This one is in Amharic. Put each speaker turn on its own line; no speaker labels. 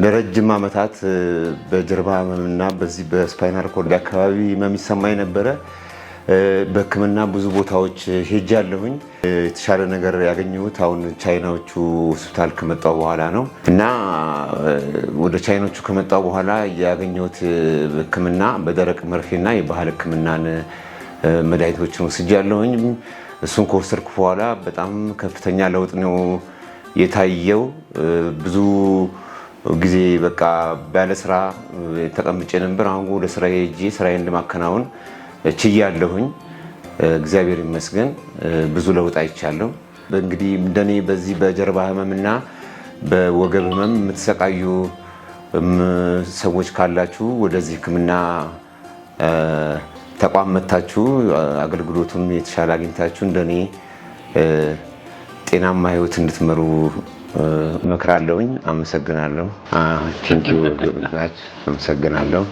ለረጅም ዓመታት በጀርባ ህመምና በዚህ በስፓይናል ኮርድ አካባቢ ህመም ይሰማኝ ነበረ። በህክምና ብዙ ቦታዎች ሄጃለሁኝ። የተሻለ ነገር ያገኘሁት አሁን ቻይናዎቹ ሆስፒታል ከመጣሁ በኋላ ነው እና ወደ ቻይናዎቹ ከመጣሁ በኋላ ያገኘሁት ህክምና በደረቅ መርፌና የባህል ህክምናን መድኃኒቶችን ወስጃለሁኝ። እሱን ከወሰድኩ በኋላ በጣም ከፍተኛ ለውጥ ነው የታየው። ብዙ ጊዜ በቃ ባለ ስራ ተቀምጬ ነበር። አሁን ወደ ስራ ሄጄ ስራዬን ለማከናወን ችያለሁኝ። እግዚአብሔር ይመስገን ብዙ ለውጥ አይቻለሁ። እንግዲህ እንደኔ በዚህ በጀርባ ህመምና በወገብ ህመም የምትሰቃዩ ሰዎች ካላችሁ ወደዚህ ህክምና ተቋም መታችሁ አገልግሎቱን የተሻለ አግኝታችሁ እንደኔ ጤናማ ህይወት እንድትመሩ እመክራለሁኝ። አመሰግናለሁ። ቴንኪው። አመሰግናለሁ።